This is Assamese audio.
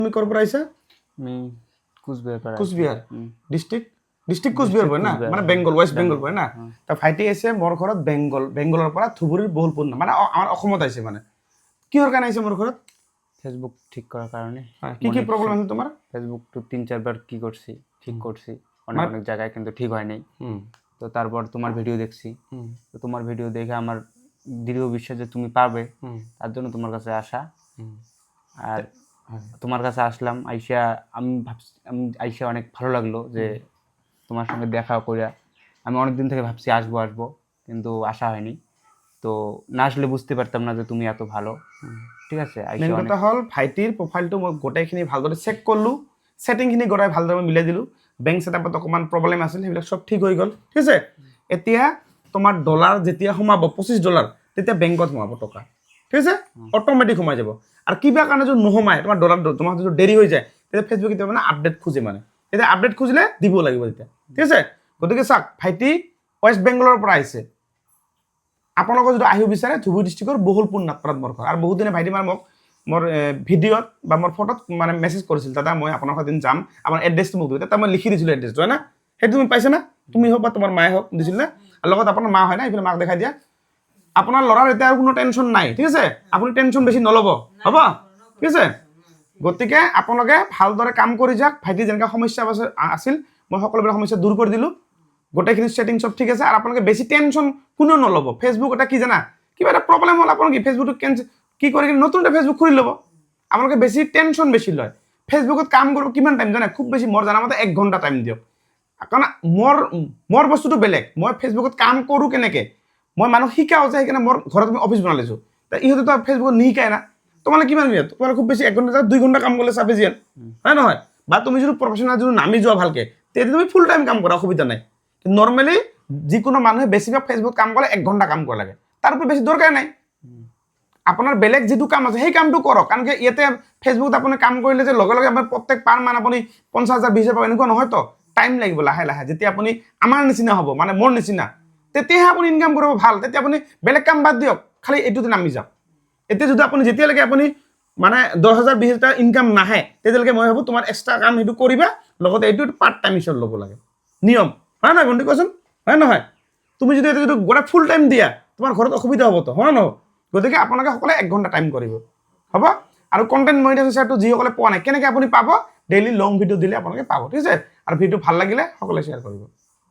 তুমি ক'ৰ পৰা আহিছা? আমি কুচবিহাৰ কুচবিহাৰ ডিষ্ট্ৰিক্ট কুচবিহাৰ পৰে না, মানে বেংগল, ৱেষ্ট বেংগল পৰে না। তা ভাইটি আহিছে মোৰ ঘৰত বেংগলৰ পৰা ধুবুৰীৰ বহুলপুৰ মানে আমাৰ অসমত আহিছে। মানে কিহৰ কাৰণে আহিছে মোৰ ঘৰত? ফেসবুক ঠিক করার কারণে। কি কি প্রবলেম আছে তোমার? ফেসবুকটো 3-4 বার কি করছি, ঠিক করছি, অনেক জায়গায় কিন্তু ঠিক হয় নাই। তো তারপর তোমার ভিডিও দেখছি, তো তোমার ভিডিও দেখে আমার দৃঢ় বিশ্বাস যে তুমি পারবে, তার জন্য তোমার কাছে আসা। আর তোমার কাছে আসলাম, আমি আইসা অনেক ভালো লাগলো যে তোমার সঙ্গে দেখা কইরা। আমি অনেক দিন থেকে ভাবছি আসবো, কিন্তু আসা হয়নি। তো না আসলে বুঝতে পারতাম না যে তুমি এত ভালো। ঠিক আছে, মেইন কথা হ'ল ভাইটিৰ প্ৰফাইলটো মই গোটেইখিনি ভালদৰে চেক কৰিলোঁ, ছেটিংখিনি গোটেই ভালদৰে মিলাই দিলোঁ। বেংক ছেটআপত অকণমান প্ৰব্লেম আছিল, সেইবিলাক চব ঠিক হৈ গ'ল। ঠিক আছে, এতিয়া তোমাৰ ডলাৰ যেতিয়া সোমাব $25, তেতিয়া বেংকত সোমাব টকা। ঠিক আছে, অট'মেটিক সোমাই যাব। আৰু কিবা কাৰণে যদি নোসোমায়, তোমাৰ যদি দেৰি হৈ যায়, তেতিয়া ফেচবুক কেতিয়াবা মানে আপডেট খোজে। মানে তেতিয়া আপডেট খুজিলে দিব লাগিব তেতিয়া। ঠিক আছে, গতিকে চাওক ভাইটি ৱেষ্ট বেংগলৰ পৰা আহিছে। আপোনালোকে যদি আহিব বিচাৰে ধুবুৰী ডিষ্ট্ৰিক্টৰ বহুলপুৰ নাটপাৰাত মোৰ ঘৰ। আৰু বহুত দিনে ভাইটি মানে মোক মোৰ ভিডিঅ'ত বা মোৰ ফটোত মানে মেছেজ কৰিছিল, দাদা মই আপোনাৰ এদিন যাম, আপোনাৰ এড্ৰেছটো মোক দিব। তেতিয়া মই লিখি দিছিলোঁ এড্ৰেছটো, হয় না? সেইটো তুমি পাইছে না? তুমি হওক বা তোমাৰ মায়ে হওক দিছিল না? আৰু লগত আপোনাৰ মা হয় না, এইফালে মাক দেখাই দিয়া। আপোনাৰ ল'ৰাৰ এতিয়া আৰু কোনো টেনশ্যন নাই। ঠিক আছে, আপুনি টেনশ্যন বেছি নল'ব, হ'ব? ঠিক আছে, গতিকে আপোনালোকে ভালদৰে কাম কৰি যাওক। ভাইটি যেনেকৈ সমস্যা আছিল, মই সকলোবিলাক সমস্যা দূৰ কৰি দিলোঁ। গোটেইখিনি ছেটিং চব ঠিক আছে। আৰু আপোনালোকে বেছি টেনশ্যন কোনেও নল'ব। ফেচবুক এটা কি জানা, কিবা এটা প্ৰব্লেম হ'ল আপোনালোকে ফেচবুকটো কি কৰি নতুন এটা ফেচবুক খুলি ল'ব। আপোনালোকে বেছি টেনশ্যন বেছি লয়। ফেচবুকত কাম কৰিব কিমান টাইম জানে? খুব বেছি মোৰ জানামতে 1 ঘণ্টা টাইম দিয়ক। কাৰণ মোৰ বস্তুটো বেলেগ। মই ফেচবুকত কাম কৰোঁ কেনেকৈ, মই মানুহ শিকাওঁ যে, সেইকাৰণে মোৰ ঘৰত আমি অফিচ বনাই লৈছোঁ। ইহঁতেতো ফেচবুকত নিশিকায় না। তোমালোকে কিমান মিনিট, তোমালোকে খুব বেছি 1 ঘণ্টা 2 ঘণ্টা কাম কৰিলে চাফিচিয়েণ্ট, হয় নহয়? বা তুমি যদি প্ৰফেচনেল যদি নামি যোৱা ভালকৈ, তেতিয়া তুমি ফুল টাইম কাম কৰা, অসুবিধা নাই। নৰ্মেলি যিকোনো মানুহে বেছিভাগ ফেচবুক কাম কৰে 1 ঘণ্টা কাম কৰিব লাগে, তাৰ ওপৰত বেছি দৰকাৰ নাই। আপোনাৰ বেলেগ যিটো কাম আছে সেই কামটো কৰক। কাৰণ কি ইয়াতে ফেচবুকত আপুনি কাম কৰিলে যে লগে লগে আপোনাৰ প্ৰত্যেক পাৰ মান আপুনি 50,000 20,000 পাব এনেকুৱা নহয়তো। টাইম লাগিব, লাহে লাহে। যেতিয়া আপুনি আমাৰ নিচিনা হ'ব, মানে মোৰ নিচিনা, তেতিয়াহে আপুনি ইনকাম কৰিব ভাল। তেতিয়া আপুনি বেলেগ কাম বাদ দিয়ক, খালি এইটোতে নামি যাওক। এতিয়া যদি আপুনি যেতিয়ালৈকে আপুনি মানে 10,000 20,000 ইনকাম নাহে, তেতিয়ালৈকে মই ভাবোঁ তোমাৰ এক্সট্ৰা কাম সেইটো কৰিবা, লগতে এইটো পাৰ্ট টাইম হিচাপত ল'ব লাগে। নিয়ম হয় নহয় বন্ধু, কোৱাচোন? হয় নহয়? তুমি যদি এইটো যদি গোটেই ফুল টাইম দিয়া, তোমাৰ ঘৰত অসুবিধা হ'বতো, হয় নহয়? গতিকে আপোনালোকে সকলোৱে 1 ঘণ্টা টাইম কৰিব, হ'ব? আৰু কণ্টেণ্ট মনিটাইজেশ্যনটো যিসকলে পোৱা নাই, কেনেকৈ আপুনি পাব? ডেইলি লং ভিডিঅ' দিলে আপোনালোকে পাব। ঠিক আছে, আৰু ভিডিঅ' ভাল লাগিলে সকলোৱে শ্বেয়াৰ কৰিব।